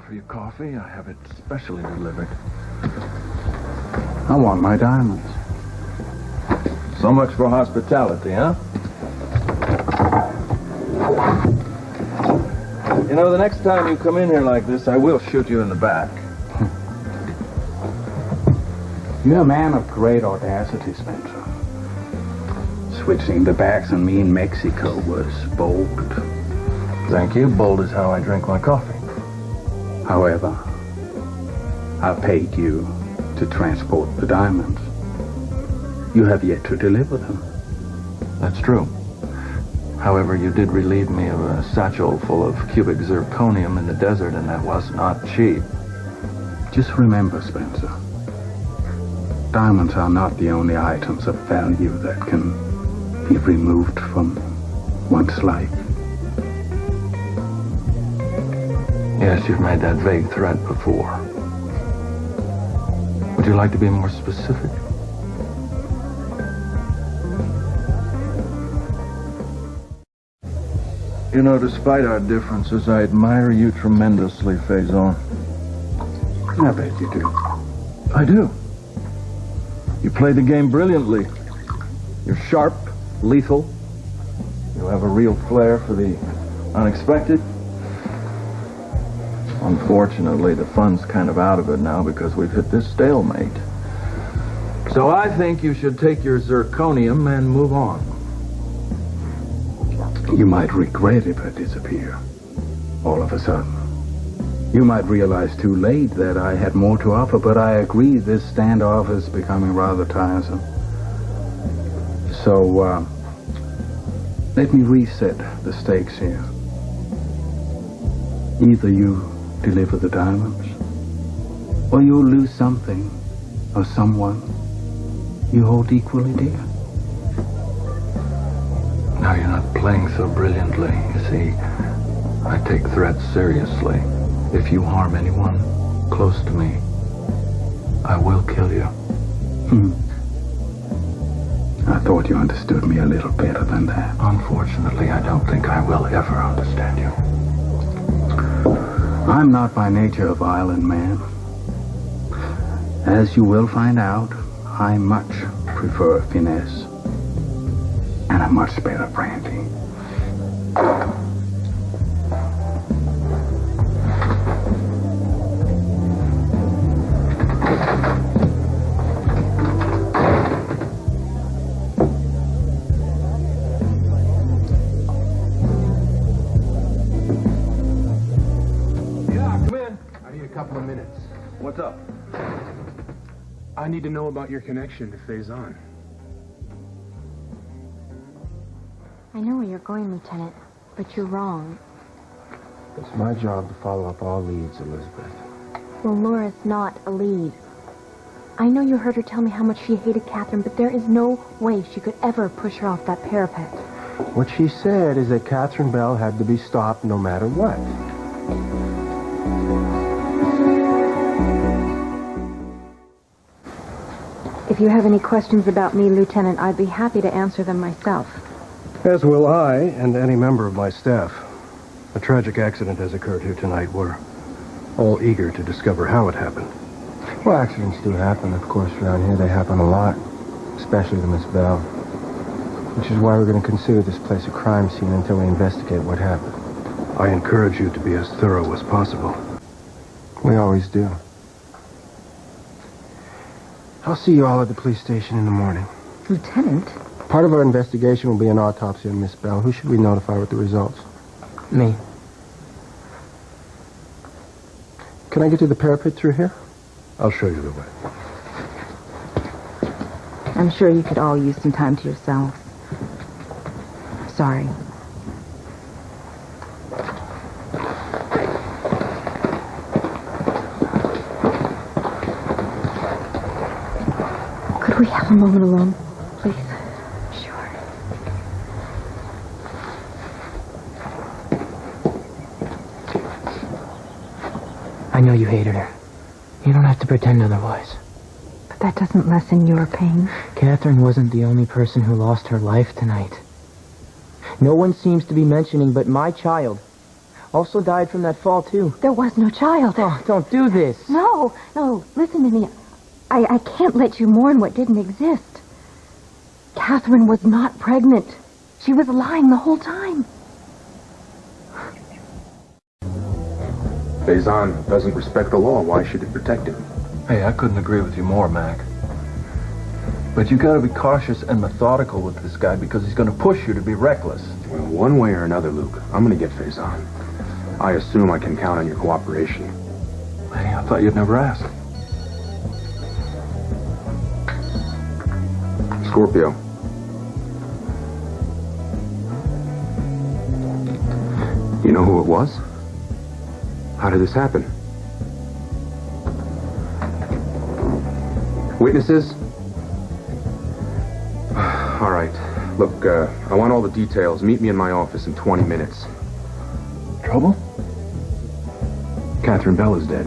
offer you coffee. I have it specially delivered. I want my diamonds. So much for hospitality, huh? You know, the next time you come in here like this, I will shoot you in the back. You're a man of great audacity, Spencer. Switching the backs on me in Mexico was bold. Thank you. Bold is how I drink my coffee. However, I paid you to transport the diamonds. You have yet to deliver them. That's true. However, you did relieve me of a satchel full of cubic zirconium in the desert, and that was not cheap. Just remember, Spencer, diamonds are not the only items of value that can be removed from one's life. Yes, you've made that vague threat before. Would you like to be more specific? You know, despite our differences, I admire you tremendously, Faison. I bet you do. I do. You play the game brilliantly. You're sharp, lethal. You have a real flair for the unexpected. Unfortunately, the fun's kind of out of it now because we've hit this stalemate. So I think you should take your zirconium and move on. You might regret if I disappear all of a sudden. You might realize too late that I had more to offer, but I agree this standoff is becoming rather tiresome. So, let me reset the stakes here. Either you deliver the diamonds, or you'll lose something or someone you hold equally dear. Now you're not playing so brilliantly. You see, I take threats seriously. If you harm anyone close to me, I will kill you. I thought you understood me a little better than that. Unfortunately, I don't think I will ever understand you. I'm not by nature a violent man. As you will find out, I much prefer finesse and a much better brandy. What's up? I need to know about your connection to Faison. I know where you're going, Lieutenant, but you're wrong. It's my job to follow up all leads, Elizabeth. Well, Laura's not a lead. I know you heard her tell me how much she hated Catherine, but there is no way she could ever push her off that parapet. What she said is that Catherine Bell had to be stopped no matter what. If you have any questions about me, Lieutenant, I'd be happy to answer them myself. As will I, and any member of my staff. A tragic accident has occurred here tonight. We're all eager to discover how it happened. Well, accidents do happen, of course, around here. They happen a lot, especially to Miss Bell. Which is why we're going to consider this place a crime scene until we investigate what happened. I encourage you to be as thorough as possible. We always do. I'll see you all at the police station in the morning. Lieutenant? Part of our investigation will be an autopsy on Miss Bell. Who should we notify with the results? Me. Can I get to the parapet through here? I'll show you the way. I'm sure you could all use some time to yourselves. Sorry. Could we have a moment alone, please? Sure. I know you hated her. You don't have to pretend otherwise. But that doesn't lessen your pain. Catherine wasn't the only person who lost her life tonight. No one seems to be mentioning but my child. also died from that fall, too. There was no child. Oh, don't do this. No, listen to me. I can't let you mourn what didn't exist. Catherine was not pregnant. She was lying the whole time. Faison doesn't respect the law. Why should it protect him? Hey, I couldn't agree with you more, Mac. But you gotta be cautious and methodical with this guy because he's gonna push you to be reckless. Well, one way or another, Luke, I'm gonna get Faison. I assume I can count on your cooperation. Hey, I thought you'd never ask. Scorpio. You know who it was? How did this happen? Witnesses? All right. Look, I want all the details. Meet me in my office in 20 minutes. Trouble? Catherine Bell is dead.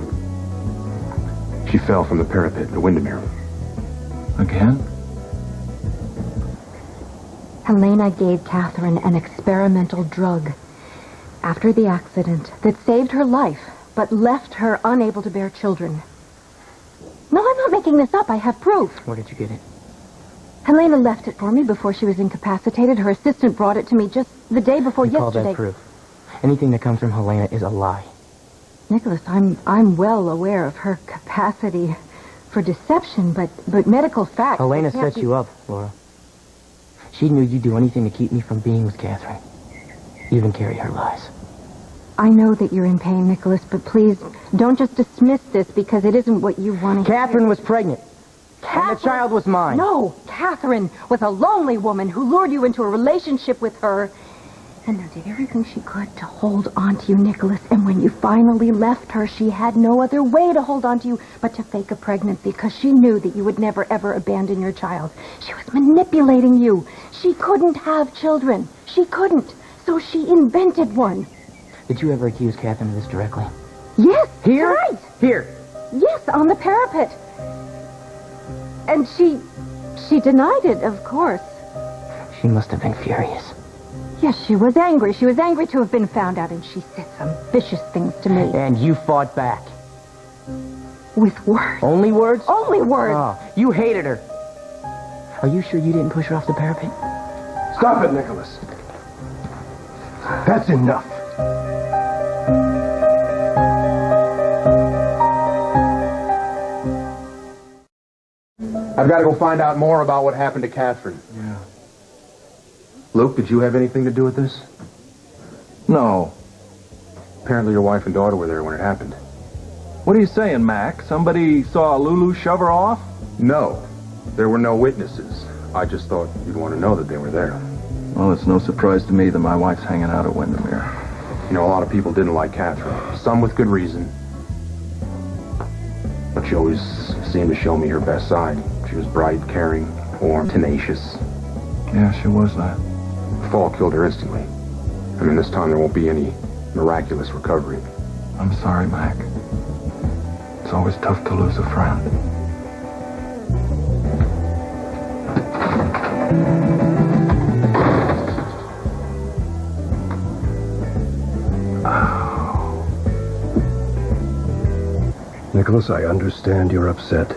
She fell from the parapet in Windermere. Again? Helena gave Catherine an experimental drug after the accident that saved her life, but left her unable to bear children. No, I'm not making this up. I have proof. Where did you get it? Helena left it for me before she was incapacitated. Her assistant brought it to me just the day before yesterday. Call that proof. Anything that comes from Helena is a lie. Nicholas, I'm well aware of her capacity for deception, but medical facts... Helena set you up, Laura. She knew you'd do anything to keep me from being with Catherine. Even carry her lies. I know that you're in pain, Nicholas, but please, don't just dismiss this because it isn't what you want to hear. Catherine was pregnant. And the child was mine. No, Catherine was a lonely woman who lured you into a relationship with her and did everything she could to hold on to you, Nicholas. And when you finally left her, she had no other way to hold on to you but to fake a pregnancy because she knew that you would never, ever abandon your child. She was manipulating you. She couldn't have children. She couldn't. So she invented one. Did you ever accuse Catherine of this directly? Yes. Here? Right. Here. Yes, on the parapet. And she denied it, of course. She must have been furious. Yes, she was angry. She was angry to have been found out, and she said some vicious things to me. And you fought back. With words. Only words? Only words. Oh, you hated her. Are you sure you didn't push her off the parapet? Stop it, Nicholas. That's enough. I've got to go find out more about what happened to Catherine. Yeah. Luke, did you have anything to do with this? No. Apparently your wife and daughter were there when it happened. What are you saying, Mac? Somebody saw Lulu shove her off? No. There were no witnesses. I just thought you'd want to know that they were there. Well, it's no surprise to me that my wife's hanging out at Windermere. You know, a lot of people didn't like Catherine. Some with good reason. But she always seemed to show me her best side. She was bright, caring, warm, tenacious. Yeah, she was that. The fall killed her instantly. I mean, this time there won't be any miraculous recovery. I'm sorry, Mac. It's always tough to lose a friend. Nicholas, I understand you're upset,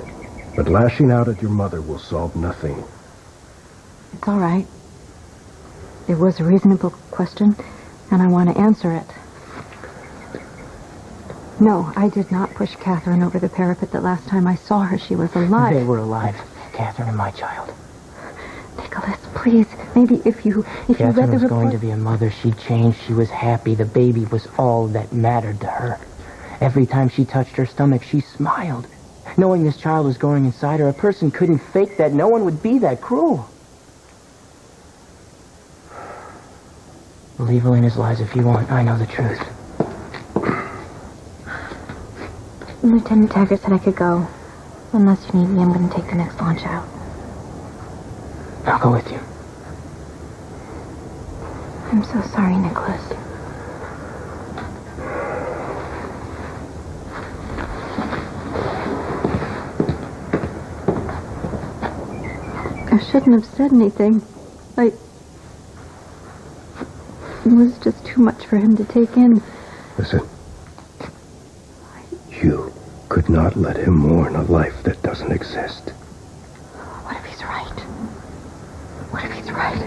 but lashing out at your mother will solve nothing. It's all right. It was a reasonable question, and I want to answer it. No, I did not push Catherine over the parapet. The last time I saw her, she was alive. They were alive. Catherine and my child. Nicholas, please, maybe if you read the Catherine was report... going to be a mother. She changed. She was happy. The baby was all that mattered to her. Every time she touched her stomach, she smiled. Knowing this child was growing inside her, a person couldn't fake that. No one would be that cruel. Believe Elena's lies if you want. I know the truth. Lieutenant Taggart said I could go. Unless you need me, I'm going to take the next launch out. I'll go with you. I'm so sorry, Nicholas. I shouldn't have said anything. It was just too much for him to take in. Listen. You could not let him mourn a life that doesn't exist. What if he's right? What if he's right?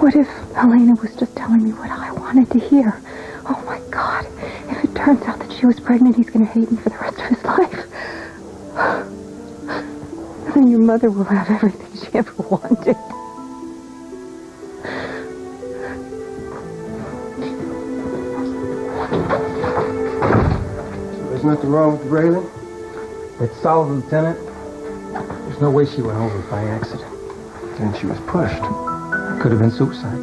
What if Helena was just telling me what I wanted to hear? Oh, my God. If it turns out that she was pregnant, he's going to hate me for the rest of his life. And then your mother will have everything she ever wanted. There's nothing wrong with the railing? It's solid, Lieutenant. There's no way she went over by accident. And she was pushed. Could have been suicide.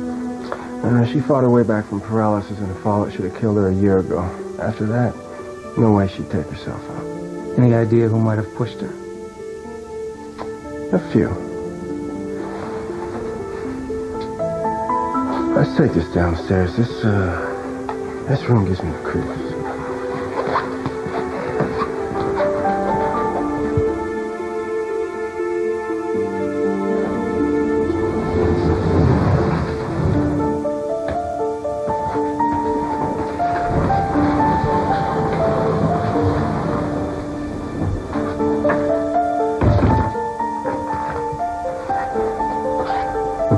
She fought her way back from paralysis in a fall that should have killed her a year ago. After that, no way she'd take herself out. Any idea who might have pushed her? A few. Let's take this downstairs. This room gives me the creeps.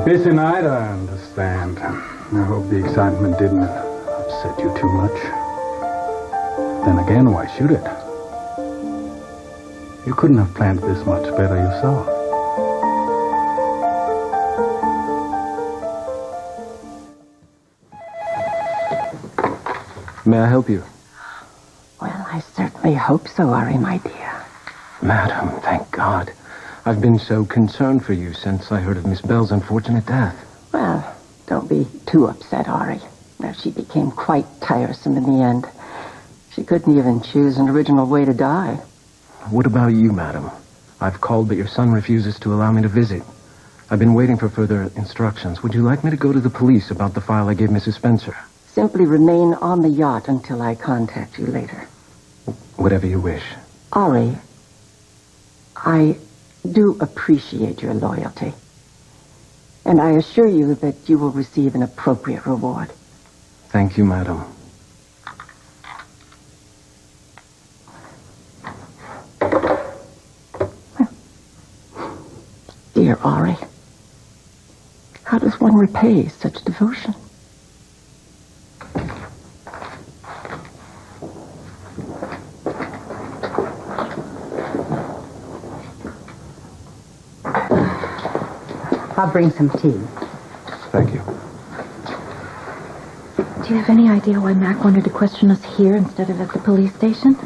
Busy night, I understand. I hope the excitement didn't upset you too much. Then again, why shoot it? You couldn't have planned this much better yourself. May I help you? Well, I certainly hope so, Ari, my dear. Madam, thank God. I've been so concerned for you since I heard of Miss Bell's unfortunate death. Well, don't be too upset, Ari. Now, she became quite tiresome in the end. She couldn't even choose an original way to die. What about you, madam? I've called, but your son refuses to allow me to visit. I've been waiting for further instructions. Would you like me to go to the police about the file I gave Mrs. Spencer? Simply remain on the yacht until I contact you later. Whatever you wish. Ari, I do appreciate your loyalty. And I assure you that you will receive an appropriate reward. Thank you, madam. Dear Ari, how does one repay such devotion? I'll bring some tea. Thank you. Do you have any idea why Mac wanted to question us here instead of at the police station?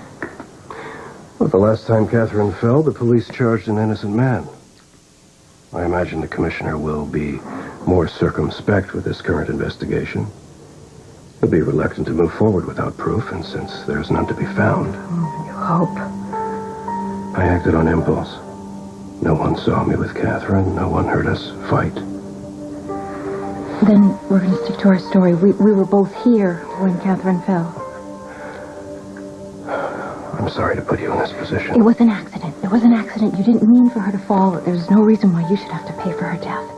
Well, the last time Catherine fell, the police charged an innocent man. I imagine the commissioner will be more circumspect with this current investigation. He'll be reluctant to move forward without proof, and since there's none to be found... You hope. I acted on impulse. No one saw me with Catherine. No one heard us fight. Then we're going to stick to our story. We were both here when Catherine fell. I'm sorry to put you in this position. It was an accident. It was an accident. You didn't mean for her to fall. There's no reason why you should have to pay for her death.